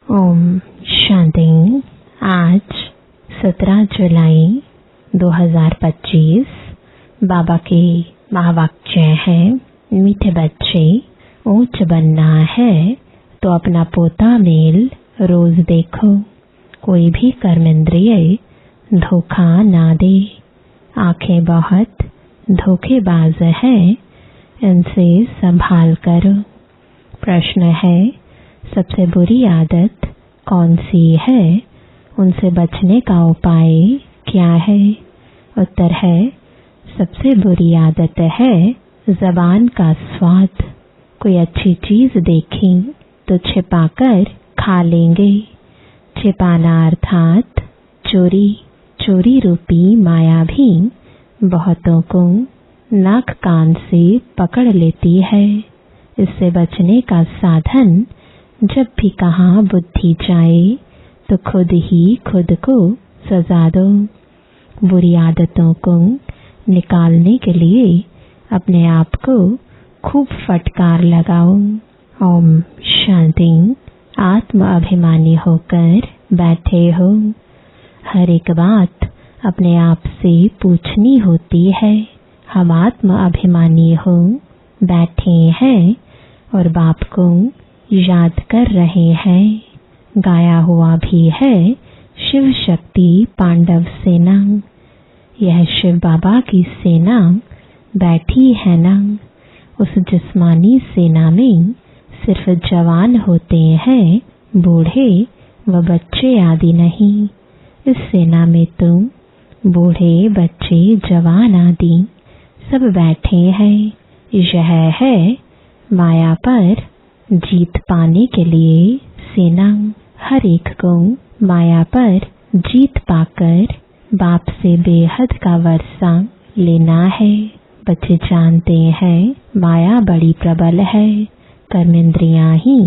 ओम शांति। आज 17 जुलाई 2025 बाबा के महावाक्य है, मीठे बच्चे, ऊंच बनना है तो अपना पोता मेल रोज देखो। कोई भी कर्मेंद्रिय धोखा ना दे। आंखें बहुत धोखेबाज है, इनसे संभाल करो। प्रश्न है, सबसे बुरी आदत कौन सी है? उनसे बचने का उपाय क्या है? उत्तर है, सबसे बुरी आदत है ज़बान का स्वाद। कोई अच्छी चीज देखी तो छिपाकर खा लेंगे। छिपाना अर्थात चोरी। चोरी रूपी माया भी बहुतों को नाक कान से पकड़ लेती है। इससे बचने का साधन, जब भी कहाँ बुद्धि जाए तो खुद ही खुद को सजा दो। बुरी आदतों को निकालने के लिए अपने आप को खूब फटकार लगाओ। ओम शांति। आत्म अभिमानी होकर बैठे हो। हर एक बात अपने आप से पूछनी होती है। हम आत्म अभिमानी हो बैठे हैं और बाप को याद कर रहे हैं। गाया हुआ भी है, शिव शक्ति पांडव सेना। यह शिव बाबा की सेना बैठी है ना। उस जिस्मानी सेना में सिर्फ जवान होते हैं, बूढ़े व बच्चे आदि नहीं। इस सेना में तुम बूढ़े, बच्चे, जवान आदि सब बैठे हैं। यह है माया पर जीत पाने के लिए सेना। हर एक को माया पर जीत पाकर बाप से बेहद का वर्षा लेना है। बच्चे जानते हैं माया बड़ी प्रबल है। कर्मेंद्रियां ही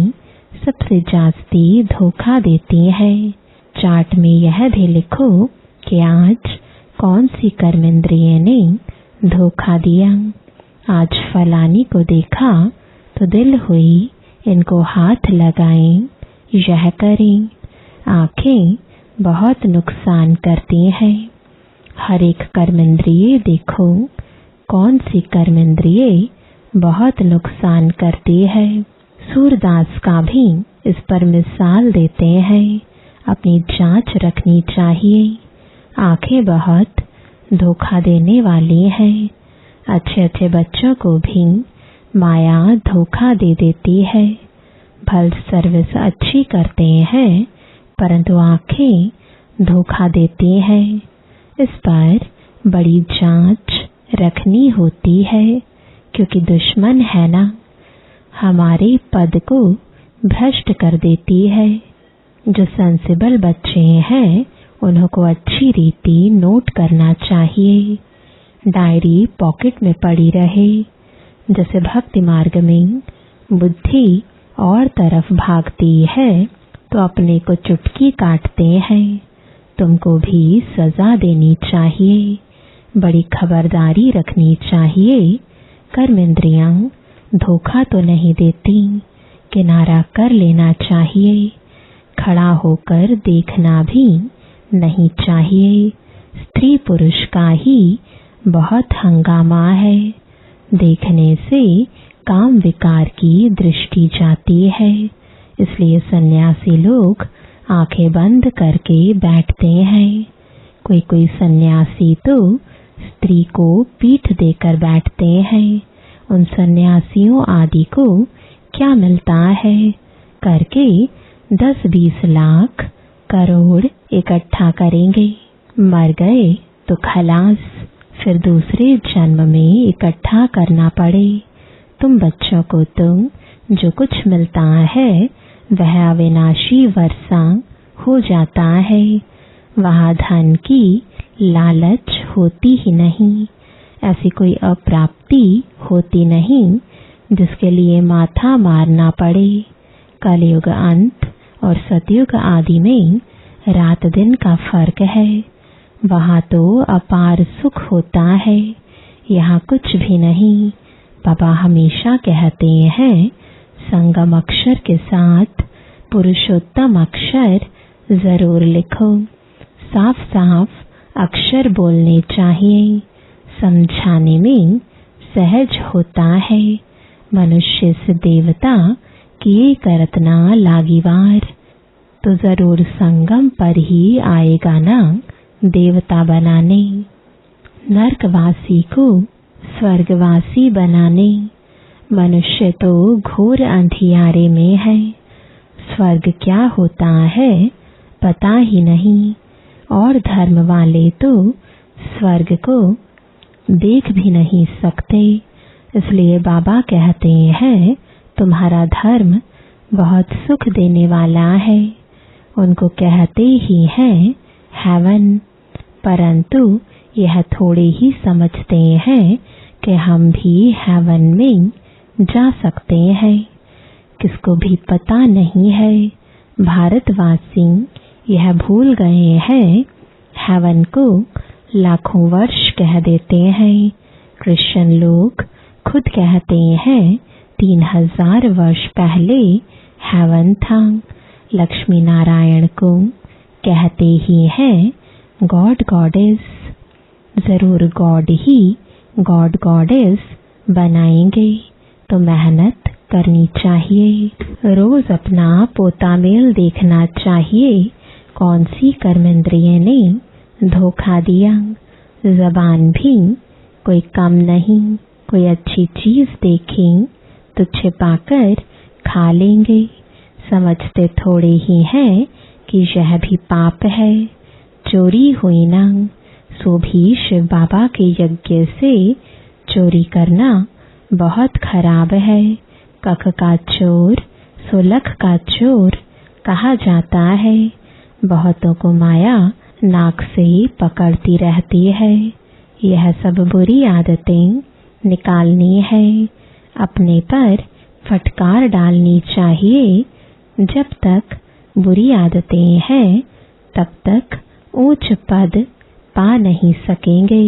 सबसे जास्ती धोखा देती है। चार्ट में यह भी लिखो कि आज कौन सी कर्मेंद्रिय ने धोखा दिया। आज फलानी को देखा तो दिल हुई इनको हाथ लगाएं, यह करें। आंखें बहुत नुकसान करती हैं। हर एक कर्मेंद्रिय देखो कौन सी कर्मेंद्रिय बहुत नुकसान करती है। सूरदास का भी इस पर मिसाल देते हैं। अपनी जांच रखनी चाहिए। आंखें बहुत धोखा देने वाली हैं। अच्छे अच्छे बच्चों को भी माया धोखा दे देती है। भल सर्विस अच्छी करते हैं, परंतु आंखें धोखा देती हैं। इस पर बड़ी जांच रखनी होती है, क्योंकि दुश्मन है ना, हमारे पद को भ्रष्ट कर देती है। जो सेंसिबल बच्चे हैं, उन्हों को अच्छी रीति नोट करना चाहिए। डायरी पॉकेट में पड़ी रहे। जैसे भक्ति मार्ग में बुद्धि और तरफ भागती है तो अपने को चुटकी काटते हैं। तुमको भी सजा देनी चाहिए। बड़ी खबरदारी रखनी चाहिए। कर्मेंद्रियां धोखा तो नहीं देती। किनारा कर लेना चाहिए। खड़ा होकर देखना भी नहीं चाहिए। स्त्री पुरुष का ही बहुत हंगामा है। देखने से काम विकार की दृष्टि जाती है। इसलिए सन्यासी लोग आंखें बंद करके बैठते हैं। कोई कोई सन्यासी तो स्त्री को पीठ देकर बैठते हैं। उन सन्यासियों आदि को क्या मिलता है? करके 10-20 लाख करोड़ इकट्ठा करेंगे। मर गए तो खलास, फिर दूसरे जन्म में इकट्ठा करना पड़े। तुम बच्चों को तो जो कुछ मिलता है वह अविनाशी वर्षा हो जाता है। वहाँ धन की लालच होती ही नहीं। ऐसी कोई अप्राप्ति होती नहीं जिसके लिए माथा मारना पड़े। कलयुग अंत और सतयुग आदि में रात दिन का फर्क है। वहाँ तो अपार सुख होता है, यहाँ कुछ भी नहीं। बाबा हमेशा कहते हैं, संगम अक्षर के साथ पुरुषोत्तम अक्षर जरूर लिखो। साफ साफ अक्षर बोलने चाहिए, समझाने में सहज होता है। मनुष्य से देवता किए करत ना लागिवार, तो जरूर संगम पर ही आएगा ना देवता बनाने। नरकवासी को स्वर्गवासी बनाने। मनुष्य तो घोर अंधियारे में है, स्वर्ग क्या होता है पता ही नहीं, और धर्म वाले तो स्वर्ग को देख भी नहीं सकते। इसलिए बाबा कहते हैं तुम्हारा धर्म बहुत सुख देने वाला है। उनको कहते ही हैं हेवन, परंतु यह थोड़े ही समझते हैं कि हम भी हेवन में जा सकते हैं। किसको भी पता नहीं है। भारतवासी यह भूल गए हैं, हेवन को लाखों वर्ष कह देते हैं। क्रिश्चियन लोग खुद कहते हैं 3000 वर्ष पहले हेवन था। लक्ष्मी नारायण को कहते ही हैं गॉड गॉडेस। जरूर गॉड ही गॉड गॉडेस बनाएंगे, तो मेहनत करनी चाहिए। रोज अपना पोता मेल देखना चाहिए, कौन सी कर्मेंद्रिय ने धोखा दिया। जबान भी कोई कम नहीं, कोई अच्छी चीज देखें तो छिपाकर खा लेंगे। समझते थोड़े ही हैं कि यह भी पाप है। चोरी हुई ना, सो भी शिव बाबा के यज्ञ से चोरी करना बहुत खराब है। कख का चोर सो लख का चोर कहा जाता है। बहुतों को माया नाक से पकड़ती रहती है। यह सब बुरी आदतें निकालनी है, अपने पर फटकार डालनी चाहिए। जब तक बुरी आदतें हैं तब तक ऊंच पद पा नहीं सकेंगे।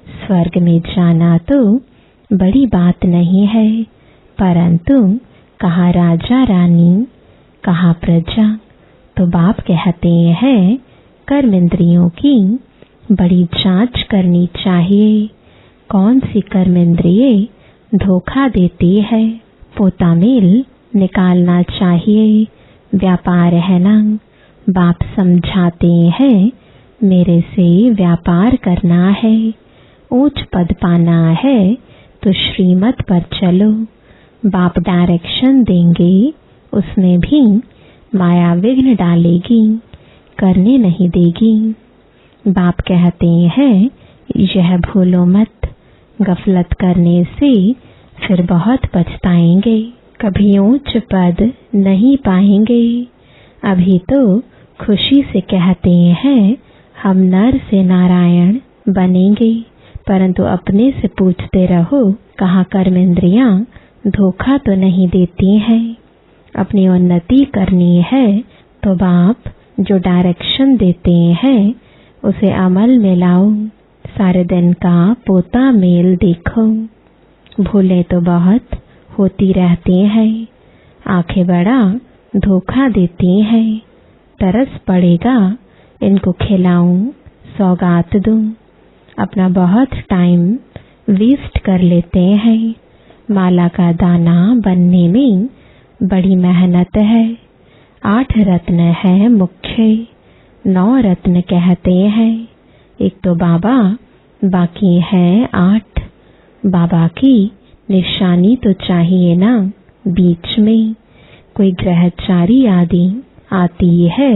स्वर्ग में जाना तो बड़ी बात नहीं है, परंतु कहाँ राजा रानी कहाँ प्रजा। तो बाप कहते हैं कर्म इंद्रियों की बड़ी जांच करनी चाहिए। कौन सी कर्म इंद्रिय धोखा देती है, पोता मेल निकालना चाहिए। व्यापार है ना, बाप समझाते हैं मेरे से व्यापार करना है। ऊंच पद पाना है तो श्रीमत पर चलो। बाप डायरेक्शन देंगे, उसमें भी माया विघ्न डालेगी, करने नहीं देगी। बाप कहते हैं यह भूलो मत, गफलत करने से फिर बहुत पछताएंगे। कभी ऊंच पद नहीं पाएंगे। अभी तो खुशी से कहते हैं हम नर से नारायण बनेंगे, परंतु अपने से पूछते रहो कहाँ कर्मेंद्रियां धोखा तो नहीं देती हैं। अपनी उन्नति करनी है तो बाप जो डायरेक्शन देते हैं उसे अमल में लाओ। सारे दिन का पोता मेल देखो। भूले तो बहुत होती रहती हैं, आंखें बड़ा धोखा देती हैं। तरस पड़ेगा इनको खिलाऊं, सौगात दूं। अपना बहुत टाइम वेस्ट कर लेते हैं। माला का दाना बनने में बड़ी मेहनत है। 8 रत्न है मुख्य, 9 रत्न कहते हैं। एक तो बाबा, बाकी है 8। बाबा की निशानी तो चाहिए ना बीच में। कोई ग्रहचारी आदि आती है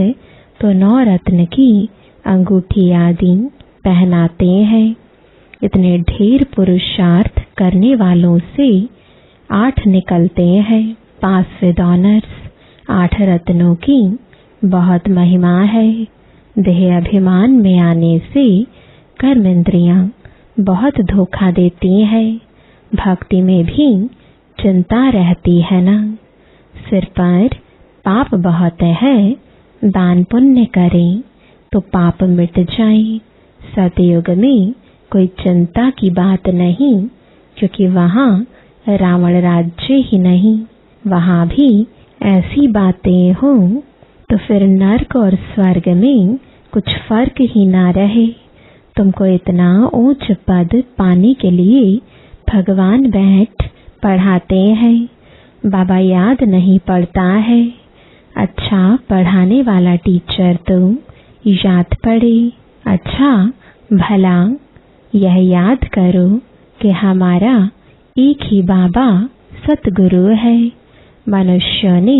तो 9 रत्न की अंगूठी आदि पहनाते हैं। इतने ढेर पुरुषार्थ करने वालों से 8 निकलते हैं। पास विद ऑनर्स। 8 रत्नों की बहुत महिमा है। देह अभिमान में आने से कर्म इंद्रियां बहुत धोखा देती है। भक्ति में भी चिंता रहती है ना। सिर पर पाप बहुत है, दान पुण्य करें तो पाप मिट जाए। सतयुग में कोई चिंता की बात नहीं, क्योंकि वहाँ रावण राज्य ही नहीं, वहाँ भी ऐसी बातें हों तो फिर नर्क और स्वर्ग में कुछ फर्क ही ना रहे। तुमको इतना ऊंच पद पाने के लिए भगवान बैठ पढ़ाते हैं। बाबा याद नहीं पड़ता है। अच्छा पढ़ाने वाला टीचर तो याद पड़े। अच्छा भला यह याद करो कि हमारा एक ही बाबा सतगुरु है। मनुष्यों ने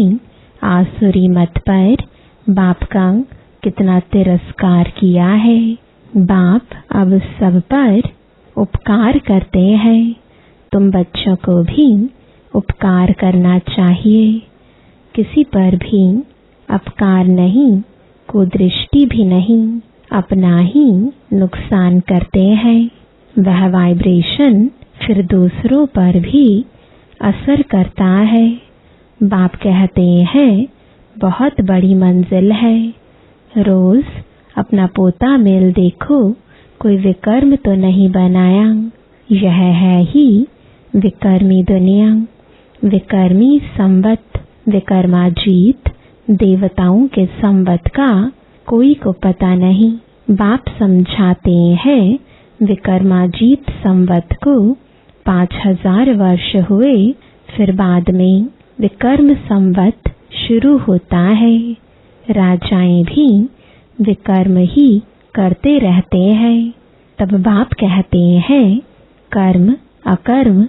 आसुरी मत पर बाप का कितना तिरस्कार किया है। बाप अब सब पर उपकार करते हैं। तुम बच्चों को भी उपकार करना चाहिए। किसी पर भी अपकार नहीं, कुदृष्टि भी नहीं, अपना ही नुकसान करते हैं। वह वाइब्रेशन फिर दूसरों पर भी असर करता है। बाप कहते हैं बहुत बड़ी मंजिल है। रोज अपना पोता मेल देखो, कोई विकर्म तो नहीं बनाया। यह है ही विकर्मी दुनिया। विकर्मी संवत, विकर्माजीत देवताओं के संवत का कोई को पता नहीं। बाप समझाते हैं विकर्माजीत संवत को 5000 वर्ष हुए, फिर बाद में विकर्म संवत शुरू होता है। राजाएं भी विकर्म ही करते रहते हैं। तब बाप कहते हैं कर्म अकर्म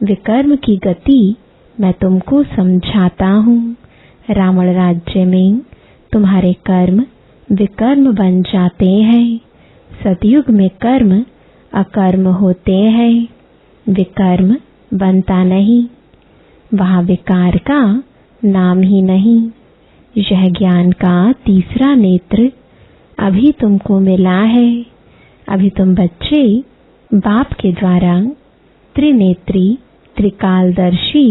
विकर्म की गति मैं तुमको समझाता हूँ। रावण राज्य में तुम्हारे कर्म विकर्म बन जाते हैं। सतयुग में कर्म अकर्म होते हैं। विकर्म बनता नहीं, वहाँ विकार का नाम ही नहीं। यह ज्ञान का तीसरा नेत्र अभी तुमको मिला है। अभी तुम बच्चे बाप के द्वारा त्रिनेत्री त्रिकालदर्शी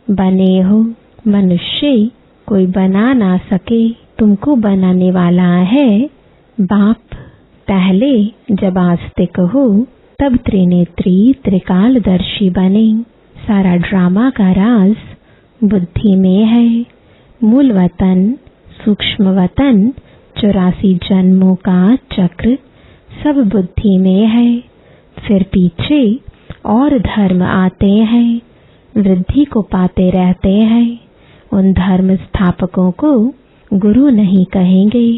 बने हो। मनुष्य कोई बना ना सके, तुमको बनाने वाला है बाप। पहले जब आस्तिक हो तब त्रिनेत्री त्रिकालदर्शी बने। सारा ड्रामा का राज बुद्धि में है। मूल वतन, सूक्ष्म वतन, 84 जन्मों का चक्र सब बुद्धि में है। फिर पीछे और धर्म आते हैं, वृद्धि को पाते रहते हैं। उन धर्म स्थापकों को गुरु नहीं कहेंगे।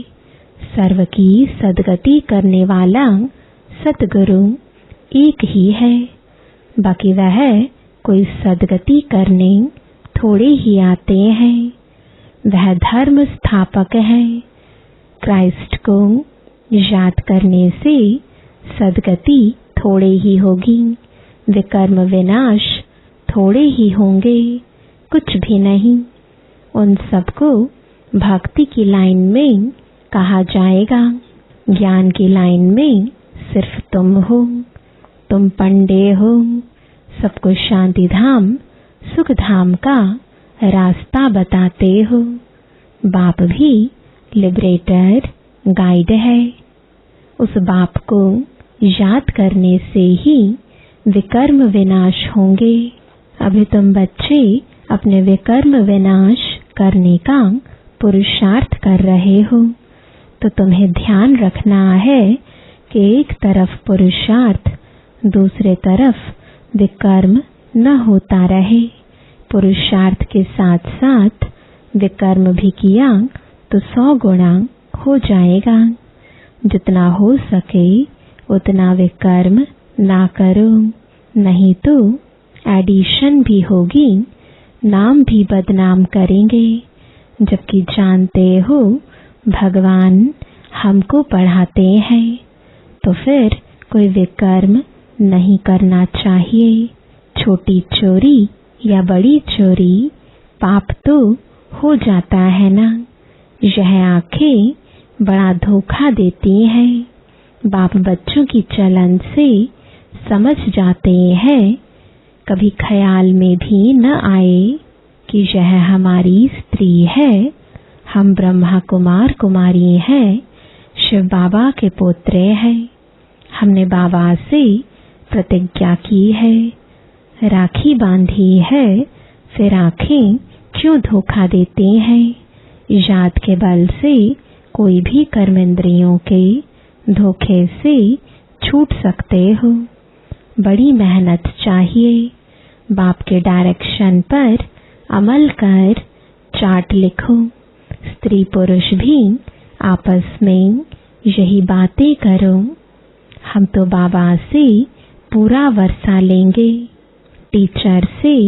सर्व की सद्गति करने वाला सतगुरु एक ही है। बाकी वह कोई सद्गति करने थोड़े ही आते हैं। वह धर्म स्थापक है। क्राइस्ट को याद करने से सद्गति थोड़े ही होगी, विकर्म विनाश थोड़े ही होंगे, कुछ भी नहीं। उन सबको भक्ति की लाइन में कहा जाएगा। ज्ञान की लाइन में सिर्फ तुम हो। तुम पंडे हो। सबको शांति धाम सुख धाम का रास्ता बताते हो। बाप भी लिबरेटर गाइड है। उस बाप को याद करने से ही विकर्म विनाश होंगे। अभी तुम बच्चे अपने विकर्म विनाश करने का पुरुषार्थ कर रहे हो, तो तुम्हें ध्यान रखना है कि एक तरफ पुरुषार्थ, दूसरे तरफ विकर्म न होता रहे। पुरुषार्थ के साथ साथ विकर्म भी किया तो 100 गुणा हो जाएगा। जितना हो सके उतना विकर्म ना करो, नहीं तो एडिशन भी होगी, नाम भी बदनाम करेंगे। जबकि जानते हो भगवान हमको पढ़ाते हैं, तो फिर कोई विकर्म नहीं करना चाहिए। छोटी चोरी या बड़ी चोरी पाप तो हो जाता है ना। यह आंखें बड़ा धोखा देती हैं। बाप बच्चों की चलन से समझ जाते हैं। कभी ख्याल में भी न आए कि यह हमारी स्त्री है। हम ब्रह्मा कुमार कुमारी हैं, शिव बाबा के पोत्रे हैं। हमने बाबा से प्रतिज्ञा की है, राखी बांधी है, फिर आंखें क्यों धोखा देते हैं? याद के बल से कोई भी कर्मेंद्रियों के धोखे से छूट सकते हो। बड़ी मेहनत चाहिए। बाप के डायरेक्शन पर अमल कर चार्ट लिखो। स्त्री पुरुष भी आपस में यही बातें करो। हम तो बाबा से पूरा वर्षा लेंगे, टीचर से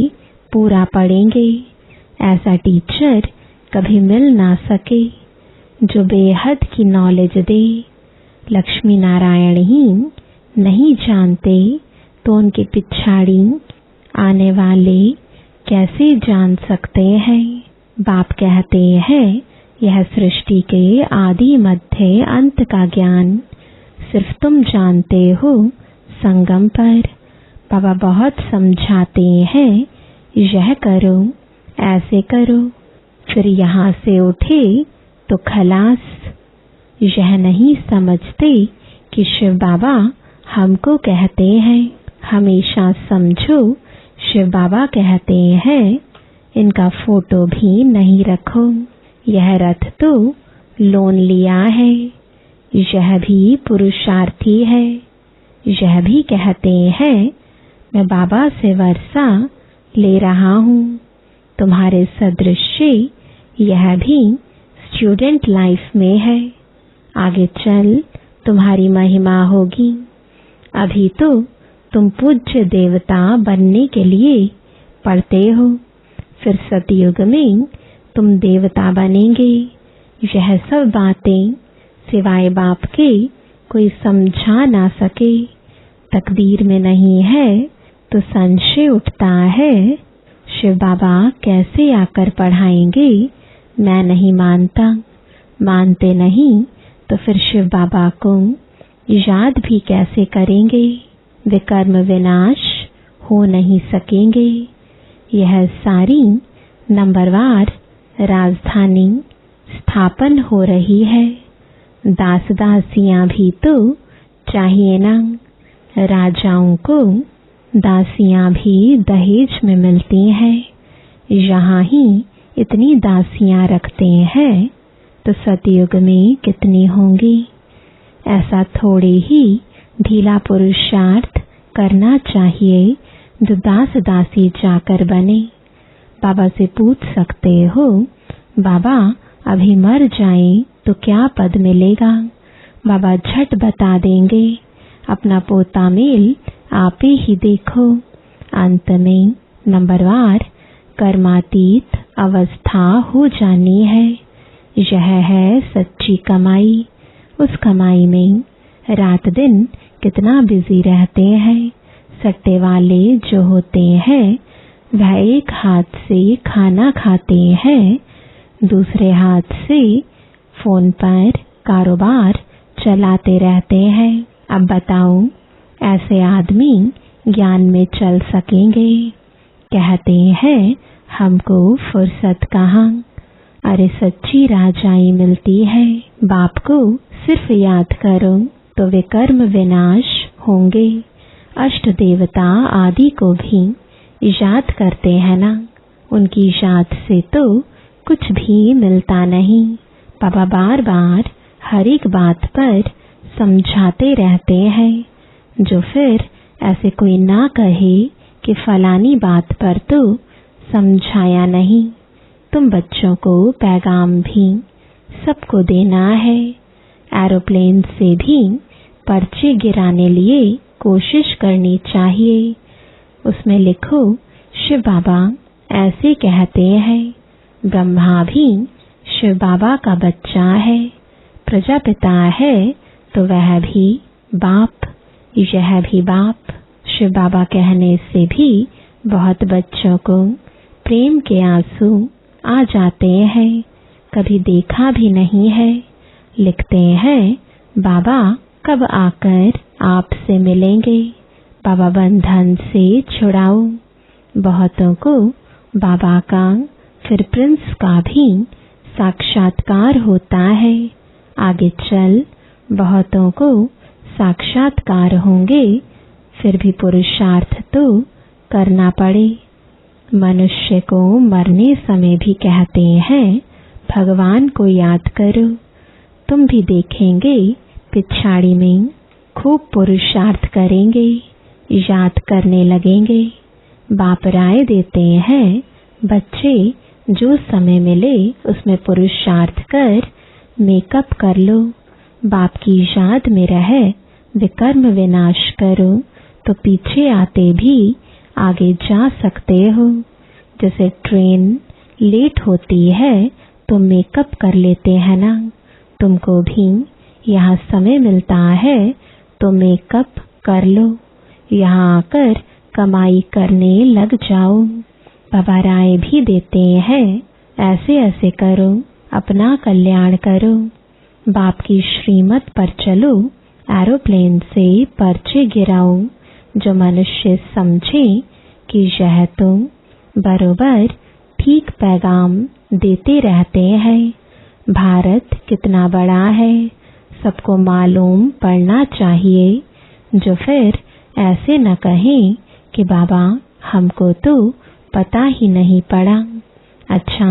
पूरा पढ़ेंगे। ऐसा टीचर कभी मिल ना सके जो बेहद की नॉलेज दे। लक्ष्मी नारायण ही नहीं जानते तो उनके पिछाड़ी आने वाले कैसे जान सकते हैं? बाप कहते हैं यह सृष्टि के आदि मध्य अंत का ज्ञान सिर्फ तुम जानते हो संगम पर। बाबा बहुत समझाते हैं, यह करो, ऐसे करो, फिर यहाँ से उठे तो खलास। यह नहीं समझते कि शिव बाबा हमको कहते हैं। हमेशा समझो शिव बाबा कहते हैं इनका फोटो भी नहीं रखो। यह रथ तो लोन लिया है, यह भी पुरुषार्थी है। यह भी कहते हैं मैं बाबा से वर्षा ले रहा हूँ। तुम्हारे सदृश्य यह भी स्टूडेंट लाइफ में है। आगे चल तुम्हारी महिमा होगी। अभी तो तुम पूज्य देवता बनने के लिए पढ़ते हो, फिर सतयुग में तुम देवता बनेंगे। यह सब बातें सिवाय बाप के कोई समझा ना सके। तकदीर में नहीं है तो संशय उठता है, शिव बाबा कैसे आकर पढ़ाएंगे? मैं नहीं मानता। मानते नहीं तो फिर शिव बाबा को याद भी कैसे करेंगे? वे कर्म विनाश हो नहीं सकेंगे। यह सारी नंबरवार राजधानी स्थापन हो रही है। दास दासियां भी तो चाहिए ना। राजाओं को दासियां भी दहेज में मिलती हैं। यहाँ ही इतनी दासियां रखते हैं तो सतयुग में कितनी होंगी? ऐसा थोड़े ही ढीला पुरुषार्थ करना चाहिए जो दास दासी जाकर बने। बाबा से पूछ सकते हो, बाबा अभी मर जाए तो क्या पद मिलेगा? बाबा झट बता देंगे, अपना पोता मेल आप ही देखो। अंत में नंबरवार कर्मातीत अवस्था हो जानी है। यह है सच्ची कमाई। उस कमाई में रात दिन कितना बिजी रहते हैं। सट्टे वाले जो होते हैं वह एक हाथ से खाना खाते हैं, दूसरे हाथ से फोन पर कारोबार चलाते रहते हैं। अब बताओ ऐसे आदमी ज्ञान में चल सकेंगे? कहते हैं हमको फुर्सत कहाँ। अरे सच्ची राजाई मिलती है। बाप को सिर्फ याद करो तो वे कर्म विनाश होंगे। अष्ट देवता आदि को भी याद करते हैं ना। उनकी याद से तो कुछ भी मिलता नहीं। बाबा बार बार हर एक बात पर समझाते रहते हैं। जो फिर ऐसे कोई ना कहे कि फलानी बात पर तो समझाया नहीं। तुम बच्चों को पैगाम भी सबको देना है। एरोप्लेन से भी पर्चे गिराने लिए कोशिश करनी चाहिए। उसमें लिखो शिव बाबा ऐसे कहते हैं। ब्रह्मा भी शिव बाबा का बच्चा है। प्रजापिता है तो वह भी बाप, यह भी बाप। शिव बाबा कहने से भी बहुत बच्चों को प्रेम के आंसू आ जाते हैं। कभी देखा भी नहीं है। लिखते हैं बाबा कब आकर आपसे मिलेंगे? बाबा बंधन से छुड़ाओ। बहुतों को बाबा का फिर प्रिंस का भी साक्षात्कार होता है। आगे चल बहुतों को साक्षात्कार होंगे, फिर भी पुरुषार्थ तो करना पड़े। मनुष्य को मरने समय भी कहते हैं भगवान को याद करो। तुम भी देखेंगे पिछाड़ी में खूब पुरुषार्थ करेंगे, याद करने लगेंगे। बाप राय देते हैं बच्चे जो समय मिले उसमें पुरुषार्थ कर मेकअप कर लो। बाप की याद में रह विकर्म विनाश करो तो पीछे आते भी आगे जा सकते हो। जैसे ट्रेन लेट होती है तो मेकअप कर लेते हैं ना, तुमको भी यहाँ समय मिलता है तो मेकअप कर लो, यहाँ आकर कमाई करने लग जाओ। बाबा राय भी देते हैं ऐसे ऐसे करो, अपना कल्याण करो। बाप की श्रीमत पर चलो, एरोप्लेन से पर्चे गिराओ, जो मनुष्य समझे कि यह तुम बरोबर ठीक पैगाम देते रहते हैं। भारत कितना बड़ा है सबको मालूम पड़ना चाहिए, जो फिर ऐसे न कहें कि बाबा हमको तो पता ही नहीं पड़ा। अच्छा,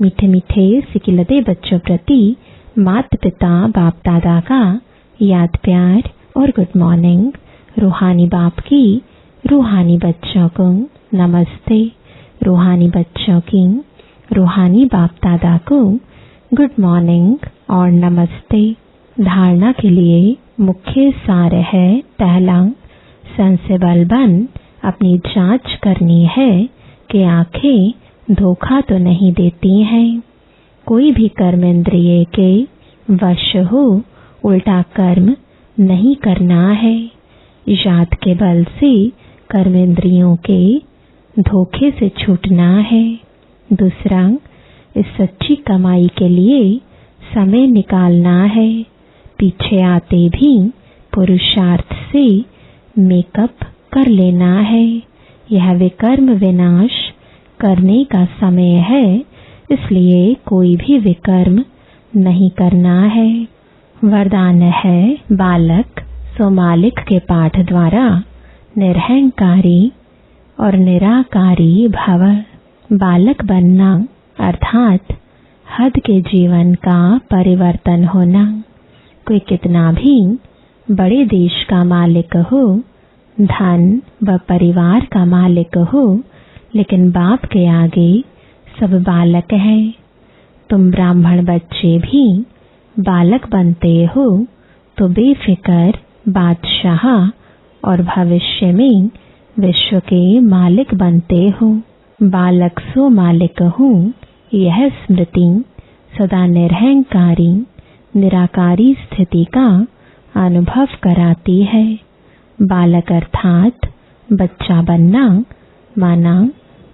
मीठे मीठे सिकिलते बच्चों प्रति माता पिता बाप दादा का याद प्यार और गुड मॉर्निंग। रूहानी बाप की रूहानी बच्चों को नमस्ते, रूहानी बच्चों की रूहानी बाप दादा को गुड मॉर्निंग और नमस्ते। धारणा के लिए मुख्य सार है, पहला, सेंसिबल बन अपनी जांच करनी है कि आंखें धोखा तो नहीं देती हैं। कोई भी कर्म इंद्रिय के वश हो उल्टा कर्म नहीं करना है। याद के बल से कर्मेंद्रियों के धोखे से छूटना है। दूसरा, इस सच्ची कमाई के लिए समय निकालना है। पीछे आते भी पुरुषार्थ से मेकअप कर लेना है। यह विकर्म विनाश करने का समय है, इसलिए कोई भी विकर्म नहीं करना है। वरदान है, बालक सो मालिक के पाठ द्वारा निरहंकारी और निराकारी भव। बालक बनना अर्थात हद के जीवन का परिवर्तन होना। कोई कितना भी बड़े देश का मालिक हो, धन व परिवार का मालिक हो, लेकिन बाप के आगे सब बालक हैं। तुम ब्राह्मण बच्चे भी बालक बनते हो तो बेफिक्र बादशाह और भविष्य में विश्व के मालिक बनते हो। बालक सो मालिक हूँ, यह स्मृति सदा निरहंकारी निराकारी स्थिति का अनुभव कराती है। बालक अर्थात बच्चा बनना, माना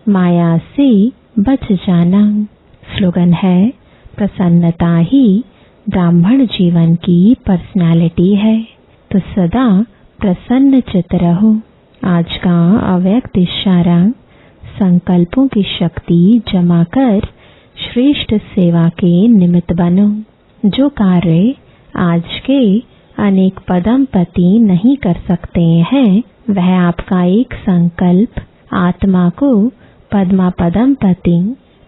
माया से बच जाना। स्लोगन है, प्रसन्नता ही ब्राह्मण जीवन की पर्सनालिटी है, तो सदा प्रसन्न चित्त रहो। आज का अव्यक्त इशारा, संकल्पों की शक्ति जमा कर श्रेष्ठ सेवा के निमित्त बनो। जो कार्य आज के अनेक पदमपति नहीं कर सकते हैं, वह आपका एक संकल्प आत्मा को पद्मा पदमपति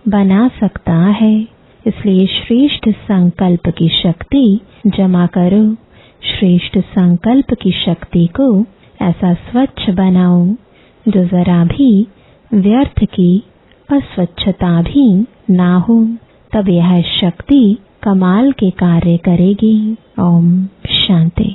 बना सकता है। इसलिए श्रेष्ठ संकल्प की शक्ति जमा करो। श्रेष्ठ संकल्प की शक्ति को ऐसा स्वच्छ बनाओ जो जरा भी व्यर्थ की अस्वच्छता भी ना हो, तब यह शक्ति कमाल के कार्य करेगी। ओम शांति।